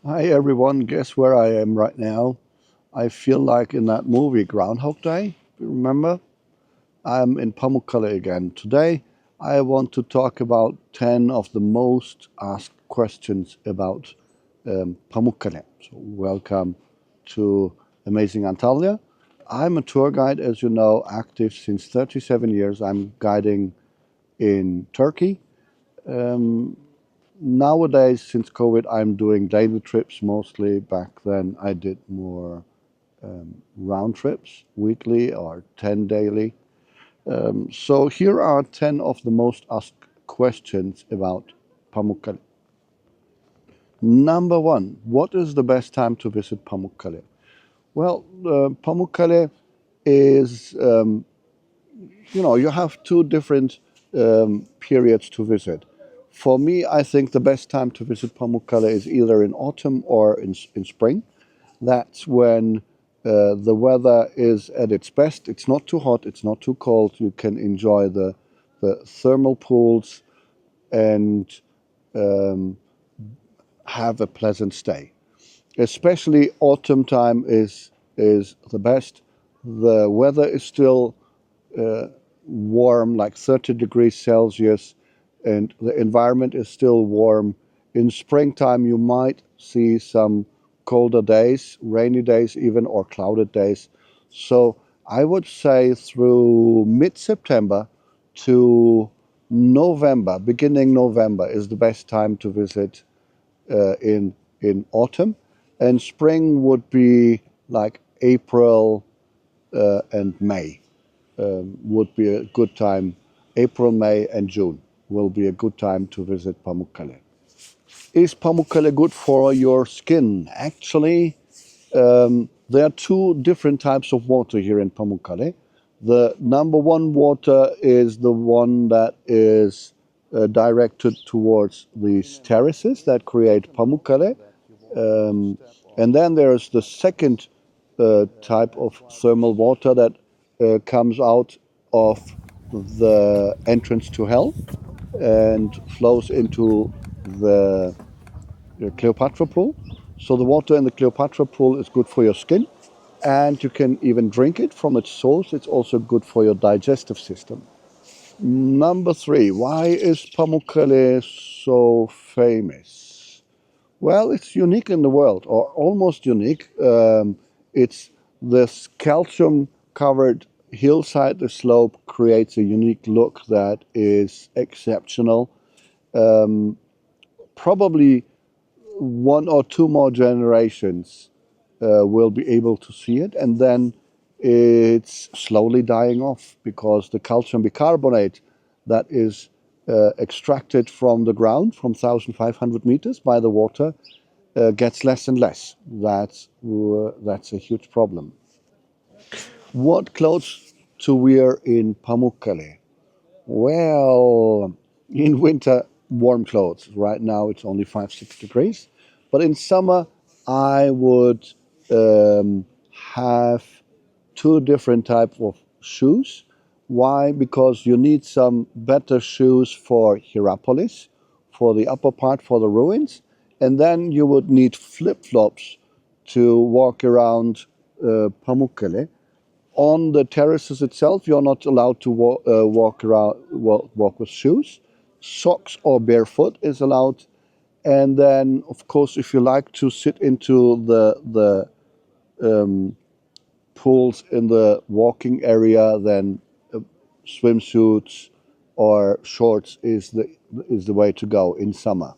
Hi everyone, guess where I am right now? I feel like in that movie Groundhog Day, remember? I'm in Pamukkale again. Today I want to talk about 10 of the most asked questions about Pamukkale. So welcome to Amazing Antalya. I'm a tour guide, as you know, active since 37 years. I'm guiding in Turkey. Um, Nowadays, since COVID, I'm doing daily trips mostly. Back then, I did more round trips, weekly or 10 daily. So here are 10 of the most asked questions about Pamukkale. Number one, what is the best time to visit Pamukkale? Well, Pamukkale is, you have two different periods to visit. For me, I think the best time to visit Pamukkale is either in autumn or in spring. That's when the weather is at its best. It's not too hot, it's not too cold. You can enjoy the thermal pools and um, have a pleasant stay. Especially autumn time is the best. The weather is still warm, like 30 degrees Celsius, and the environment is still warm. In springtime, you might see some colder days, rainy days even, or clouded days. So I would say through mid-September to November, beginning November, is the best time to visit in autumn, and spring would be like April and May would be a good time. April, May, and June will be a good time to visit Pamukkale. Is Pamukkale good for your skin? Actually, there are two different types of water here in Pamukkale. The number one water is the one that is directed towards these terraces that create Pamukkale. And then there's the second type of thermal water that comes out of the entrance to hell and flows into the Cleopatra pool. So the water in the Cleopatra pool is good for your skin, and you can even drink it from its source. It's also good for your digestive system. Number three, why is Pamukkale so famous? Well, it's unique in the world, or almost unique. It's this calcium covered hillside. The slope creates a unique look that is exceptional. Probably one or two more generations will be able to see it, and then it's slowly dying off because the calcium bicarbonate that is extracted from the ground from 1,500 meters by the water gets less and less. That's a huge problem. What clothes to wear in Pamukkale? Well, in winter, warm clothes. Right now, it's only 5, 6 degrees. But in summer, I would have two different types of shoes. Why? Because you need some better shoes for Hierapolis, for the upper part, for the ruins. And then you would need flip-flops to walk around Pamukkale. On the terraces itself, you're not allowed to walk with shoes. Socks or barefoot is allowed. And then, of course, if you like to sit into the pools in the walking area, then swimsuits or shorts is the way to go in summer.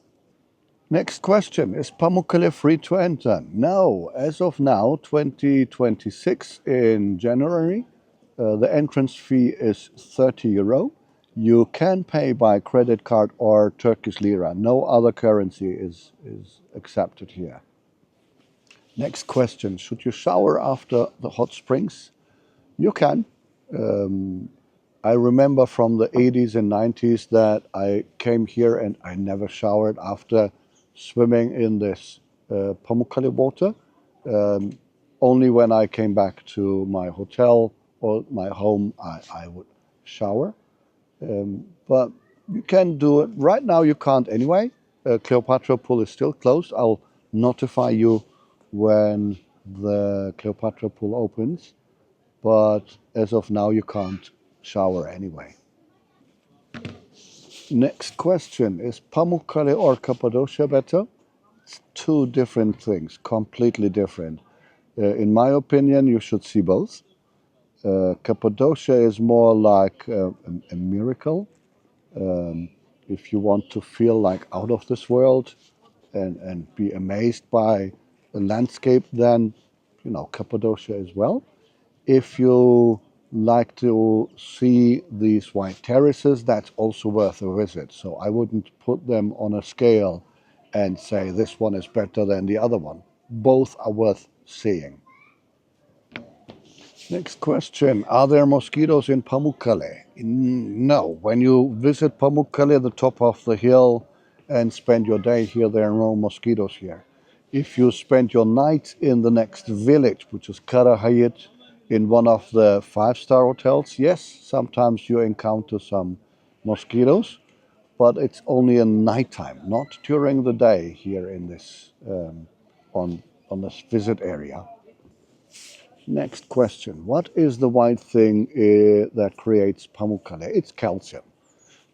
Next question, is Pamukkale free to enter? No, as of now, 2026 in January, the entrance fee is €30. You can pay by credit card or Turkish lira. No other currency is accepted here. Next question, should you shower after the hot springs? You can. I remember from the 80s and 90s that I came here and I never showered after swimming in this Pamukkale water. Only when I came back to my hotel or my home, I would shower. But you can do it. Right now, you can't anyway. Cleopatra Pool is still closed. I'll notify you when the Cleopatra pool opens, but as of now you can't shower anyway. Next question, is Pamukkale or Cappadocia better? Two different things, completely different. In my opinion, you should see both. Cappadocia is more like a miracle. If you want to feel like out of this world and be amazed by the landscape, then Cappadocia as well. If you like to see these white terraces, that's also worth a visit. So I wouldn't put them on a scale and say this one is better than the other one. Both are worth seeing. Next question. Are there mosquitoes in Pamukkale? No. When you visit Pamukkale, the top of the hill, and spend your day here, there are no mosquitoes here. If you spend your night in the next village, which is Karahayit, in one of the five-star hotels, yes, sometimes you encounter some mosquitoes, but it's only in nighttime, not during the day here in this on this visit area. Next question. What is the white thing that creates Pamukkale? It's calcium.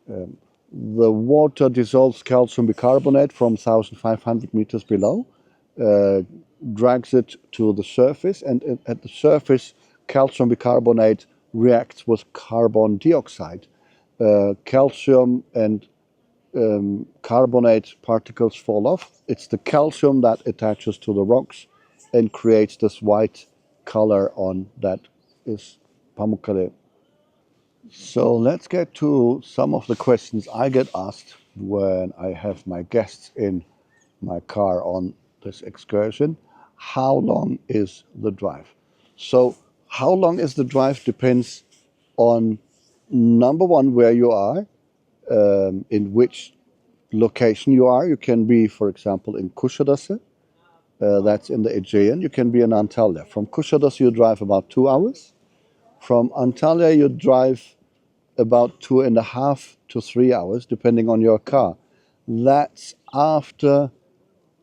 The water dissolves calcium bicarbonate from 1,500 meters below, drags it to the surface, and at the surface, calcium bicarbonate reacts with carbon dioxide. Calcium and carbonate particles fall off. It's the calcium that attaches to the rocks and creates this white color on that is Pamukkale. So let's get to some of the questions I get asked when I have my guests in my car on this excursion. How long is the drive? So how long is the drive depends on number one, where you are, in which location you are. You can be, for example, in Kuşadası, that's in the Aegean. You can be in Antalya. From Kuşadası, you drive about 2 hours. From Antalya, you drive about 2.5 to 3 hours, depending on your car. That's after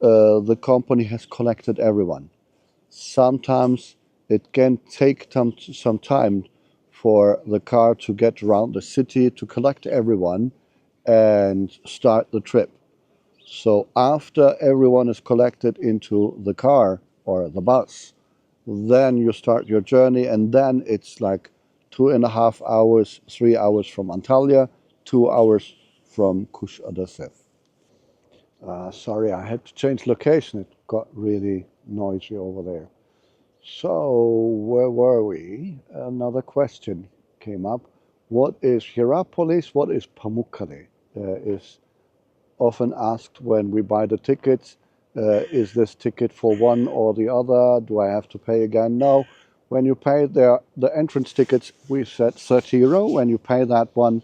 the company has collected everyone. Sometimes it can take some time for the car to get around the city, to collect everyone and start the trip. So after everyone is collected into the car or the bus, then you start your journey, and then it's like 2.5 hours, 3 hours from Antalya, 2 hours from Kuşadası. Sorry, I had to change location. It got really noisy over there. So where were we? Another question came up. What is Hierapolis? What is Pamukkale? Is often asked when we buy the tickets. Is this ticket for one or the other? Do I have to pay again? No. When you pay the entrance tickets, we said 30 euro. When you pay that one,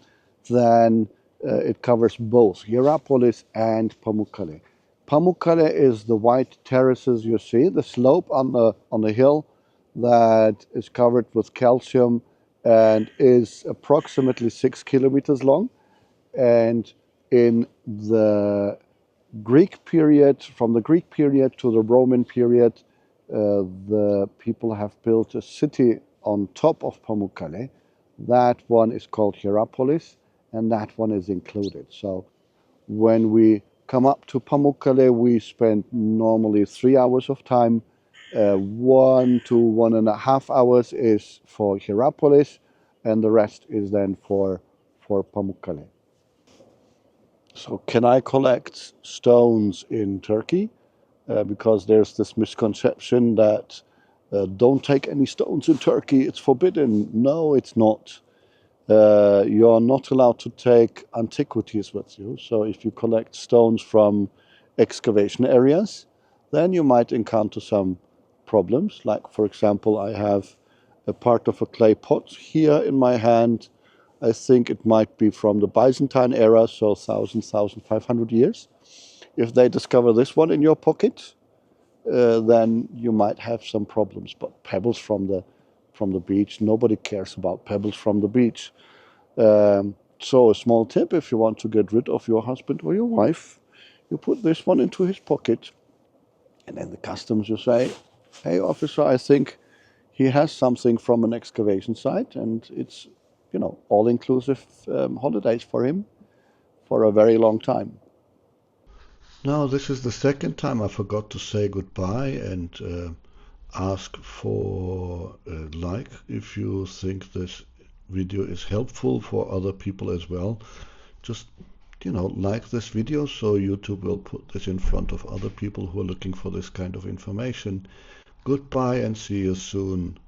then it covers both Hierapolis and Pamukkale. Pamukkale is the white terraces you see, the slope on the hill that is covered with calcium and is approximately 6 kilometers long. And in the Greek period, from the Greek period to the Roman period, the people have built a city on top of Pamukkale. That one is called Hierapolis, and that one is included. So when we come up to Pamukkale, we spend normally 3 hours of time. 1 to 1.5 hours is for Hierapolis, and the rest is then for Pamukkale. So can I collect stones in Turkey? Because there's this misconception that don't take any stones in Turkey, it's forbidden. No, it's not. You're not allowed to take antiquities with you. So if you collect stones from excavation areas, then you might encounter some problems. Like, for example, I have a part of a clay pot here in my hand. I think it might be from the Byzantine era, so 1,500 years. If they discover this one in your pocket, then you might have some problems. But pebbles from the beach, nobody cares about pebbles from the beach. So a small tip, if you want to get rid of your husband or your wife, you put this one into his pocket. And then the customs, you say, hey, officer, I think he has something from an excavation site, and it's, all-inclusive holidays for him for a very long time. Now, this is the second time I forgot to say goodbye and ask for a like if you think this video is helpful for other people as well. Just, like this video so YouTube will put this in front of other people who are looking for this kind of information. Goodbye and see you soon.